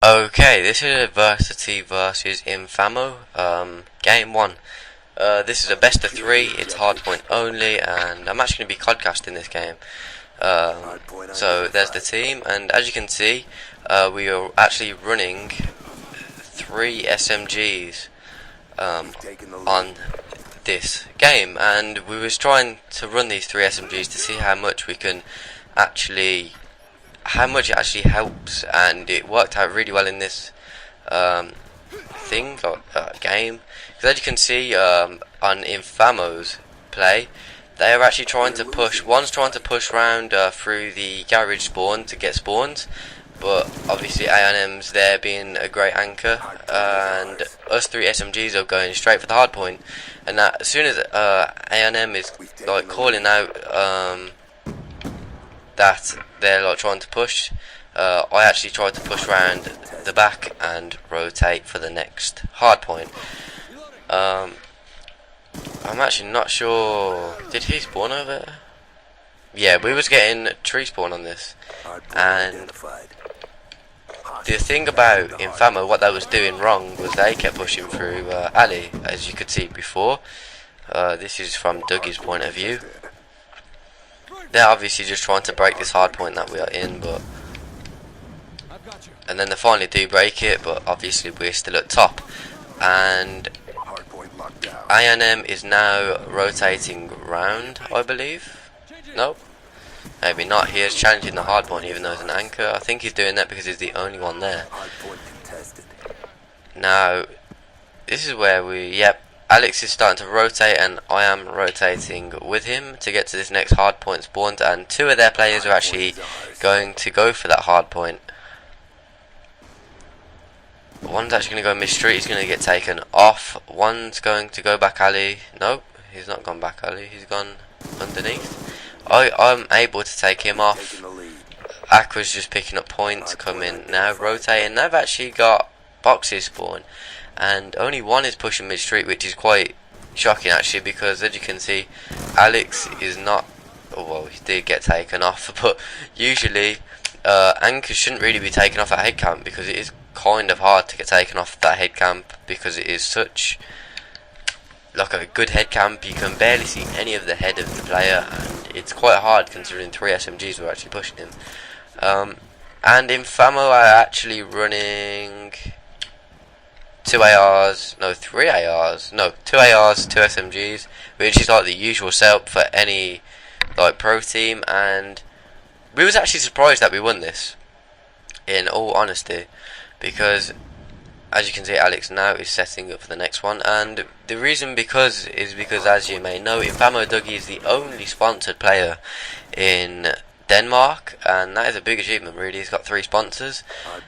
Okay, this is Adversity versus Infamo, game 1. This is a best of 3, it's hardpoint only, and I'm actually going to be podcasting this game. So there's the team, and as you can see, we are actually running 3 SMGs on this game, and we was trying to run these 3 SMGs to see how much we can actually it actually helps, and it worked out really well in this game, because as you can see on Infamo's play, they are actually trying to push. One's trying to push round through the garage spawn to get spawns, but obviously Aeonemm's there being a great anchor, and us 3 SMGs are going straight for the hard point. And that, as soon as Aeonemm is like calling out that they're like trying to push, I actually tried to push round the back and rotate for the next hard point. I'm actually not sure, did he spawn over there? Yeah, we was getting tree spawn on this, and the thing about Infamo, what they was doing wrong was they kept pushing through Ali, as you could see before. This is from DuGGii's point of view. They're obviously just trying to break this hard point that we are in, and then they finally do break it, but obviously we're still at top. And Aeonemm is now rotating round, I believe. Nope, maybe not. He is challenging the hard point even though it's an anchor. I think he's doing that because he's the only one there. Now this is where Alex is starting to rotate, and I am rotating with him to get to this next hard point spawned, and 2 of their players are actually going to go for that hard point. One's actually going to go mid-street, he's going to get taken off. One's going to go back alley. Nope, he's not gone back alley, he's gone underneath. I'm able to take him off. Aquoh's just picking up points, coming now, rotating. They've actually got boxes spawn, and only one is pushing mid-street, which is quite shocking actually, because as you can see, Alex is not, well, he did get taken off, but usually anchors shouldn't really be taken off at head camp, because it is kind of hard to get taken off that head camp, because it is such like a good head camp, you can barely see any of the head of the player, and it's quite hard considering 3 SMGs were actually pushing him. And Infamo are actually running 2 ARs, no 3 ARs, no 2 ARs, 2 SMGs, which is like the usual setup for any like pro team, and we was actually surprised that we won this, in all honesty, because as you can see Alex now is setting up for the next one, and the reason is because as you may know, Infamo DuGGii is the only sponsored player in Denmark, and that is a big achievement really. He's got 3 sponsors,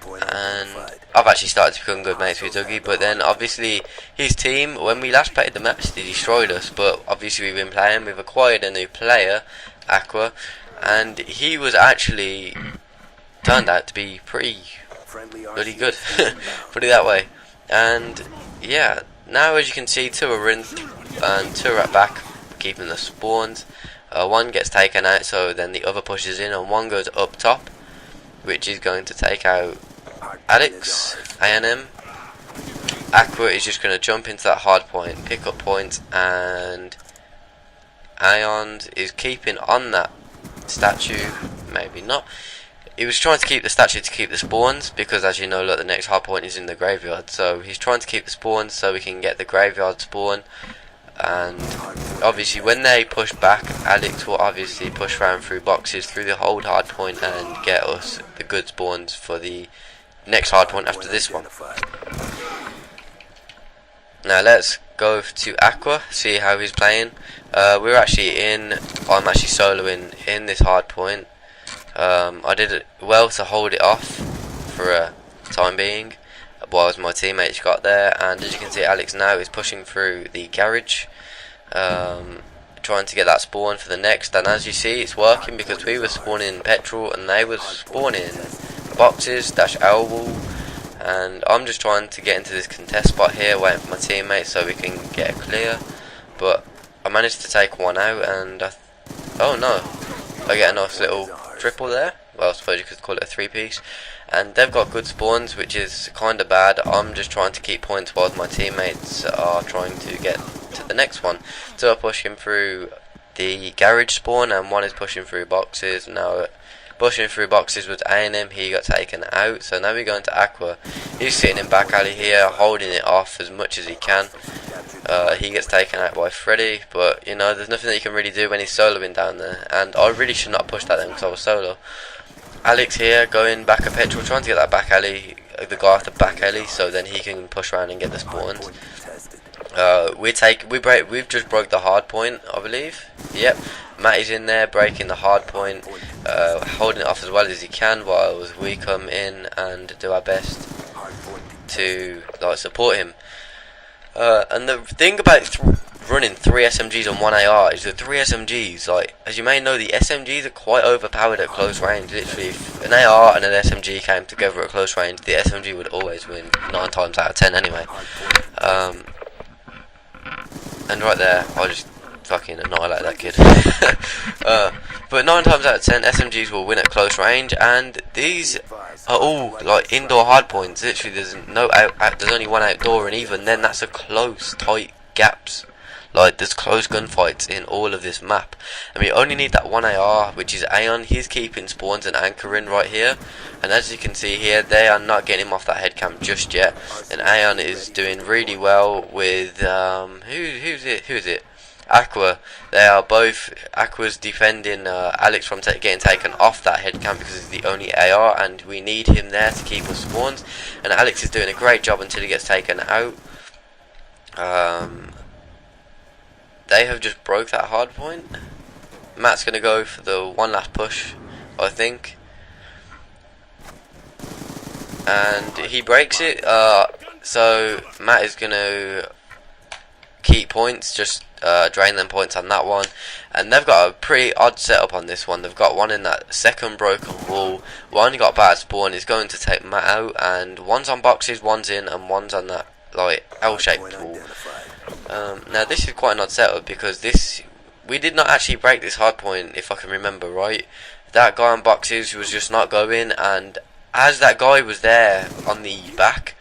and I've actually started to become good mates with DuGGii, but then obviously his team, when we last played the match, they destroyed us, but obviously we've been playing, we've acquired a new player, Aquoh, and he was actually turned out to be pretty good, put it that way. And yeah, now as you can see, 2 are in and 2 are at back keeping the spawns. One gets taken out, so then the other pushes in, and one goes up top, which is going to take out Alex. Aeonemm. Aquoh is just going to jump into that hard point, pick up points, and Aeon is keeping on that statue, maybe not. He was trying to keep the statue to keep the spawns, because as you know, look, the next hard point is in the graveyard, so he's trying to keep the spawns so we can get the graveyard spawn. And obviously when they push back, Alex will obviously push around through boxes through the whole hard point and get us the good spawns for the next hard point after this one. Now let's go to Aquoh, see how he's playing. I'm actually soloing in this hard point. I did it well to hold it off for a time being whilst my teammates got there, and as you can see, Alex now is pushing through the garage, trying to get that spawn for the next, and as you see, it's working, because we were spawning petrol and they were spawning boxes dash elbow, and I'm just trying to get into this contest spot here, waiting for my teammates so we can get a clear, but I managed to take one out, and oh no, I get a nice little triple there. Well, I suppose you could call it a 3-piece. and they've got good spawns, which is kind of bad. I'm just trying to keep points while my teammates are trying to get to the next one. So I'm pushing through the garage spawn, and one is pushing through boxes. Now pushing through boxes with Aeonemm, he got taken out. So now we're going to Aquoh. He's sitting in back alley here, holding it off as much as he can. He gets taken out by Fredah, but you know, there's nothing that you can really do when he's soloing down there, and I really should not have pushed at them because I was solo. Alex here going back at petrol, trying to get that back alley, the guy off the back alley, so then he can push around and get the spawns. We've just broke the hard point, I believe. Yep, Matt is in there breaking the hard point, holding it off as well as he can, while we come in and do our best to like support him. And the thing about running 3 SMGs and 1 AR is the 3 SMGs, like, as you may know, the SMGs are quite overpowered at close range. Literally, if an AR and an SMG came together at close range, the SMG would always win, 9 times out of 10 anyway. And right there, I just fucking annihilate that kid. But 9 times out of 10, SMGs will win at close range, and these are all like indoor hardpoints. Literally, there's there's only one outdoor, and even then, that's a close, tight gaps. Like, there's close gunfights in all of this map, and we only need that one AR, which is Aeon. He's keeping spawns and anchoring right here, and as you can see here, they are not getting him off that head cam just yet. And Aeon is doing really well with who's it? Aquoh. They are both. Aquoh's defending Alex from getting taken off that head cam because he's the only AR, and we need him there to keep us spawns. And Alex is doing a great job until he gets taken out. They have just broke that hard point. Matt's gonna go for the one last push, I think, and he breaks it. So Matt is gonna keep points, just drain them points on that one. And they've got a pretty odd setup on this one. They've got one in that second broken wall, one got bad spawn, is going to take Matt out, and one's on boxes, one's in, and one's on that like L-shaped wall. Now this is quite an odd setup because we did not actually break this hard point, if I can remember right. That guy on boxes was just not going, and as that guy was there on the back,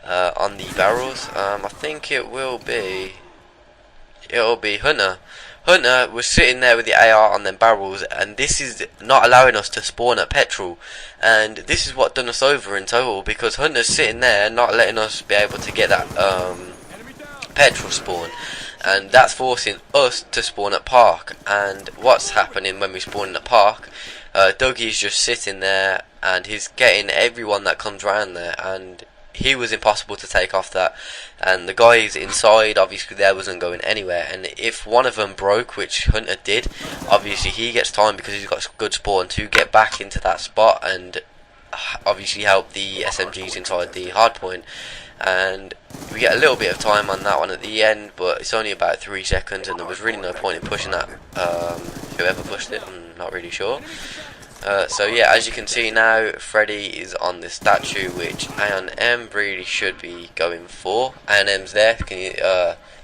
on the barrels, I think it'll be Hunter. Hunter was sitting there with the AR on them barrels, and this is not allowing us to spawn at petrol, and this is what done us over in total, because Hunter's sitting there not letting us be able to get that petrol spawn, and that's forcing us to spawn at park. And what's happening when we spawn at park, DuGGii's just sitting there and he's getting everyone that comes around there, and he was impossible to take off that, and the guys inside obviously there wasn't going anywhere. And if one of them broke, which Hunter did, obviously he gets time because he's got good spawn to get back into that spot and obviously help the SMGs inside the hardpoint. And we get a little bit of time on that one at the end, but it's only about 3 seconds, and there was really no point in pushing that. Whoever pushed it, I'm not really sure. So yeah, as you can see now, Fredah is on the statue, which Aeonemm really should be going for. Aeonemm's there,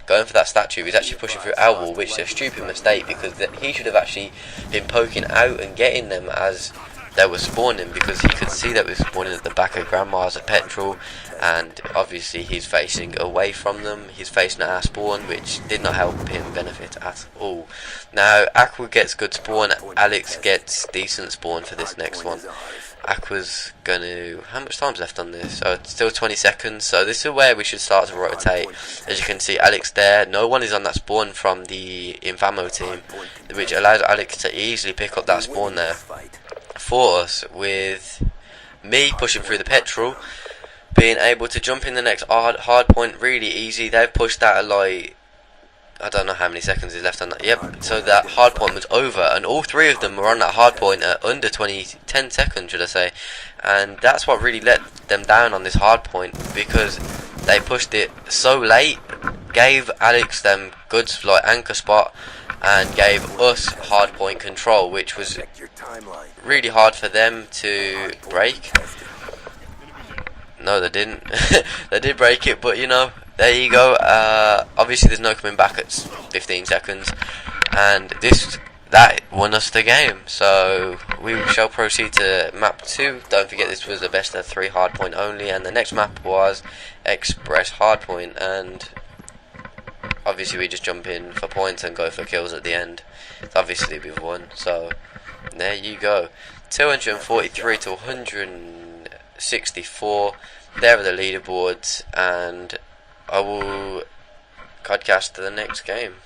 going for that statue. He's actually pushing through our wall, which is a stupid mistake, because he should have actually been poking out and getting them as they were spawning, because he could see that we were spawning at the back of Grandma's at petrol, and obviously he's facing away from them. He's facing our spawn, which did not help him benefit at all. Now Aquoh gets good spawn, Alex gets decent spawn for this next one. Aqua's gonna, how much time's left on this? So it's still 20 seconds, so this is where we should start to rotate. As you can see, Alex there, no one is on that spawn from the infamo team, which allows Alex to easily pick up that spawn there for us, with me pushing through the petrol, being able to jump in the next hard point really easy. They've pushed that at like, I don't know how many seconds is left on that. Yep, so that hard point was over, and all 3 of them were on that hard point at under 10 seconds should I say. And that's what really let them down on this hard point, because they pushed it so late, gave Alex them good like anchor spot, and gave us hard point control, which was really hard for them to break. No, they didn't. They did break it, but you know, there you go. Obviously there's no coming back at 15 seconds, and that won us the game. So we shall proceed to map 2. Don't forget this was a best of 3 hardpoint only, and the next map was Express Hardpoint, and obviously we just jump in for points and go for kills at the end. So obviously we've won, so there you go. 243 to 164. There are the leaderboards, and I will podcast to the next game.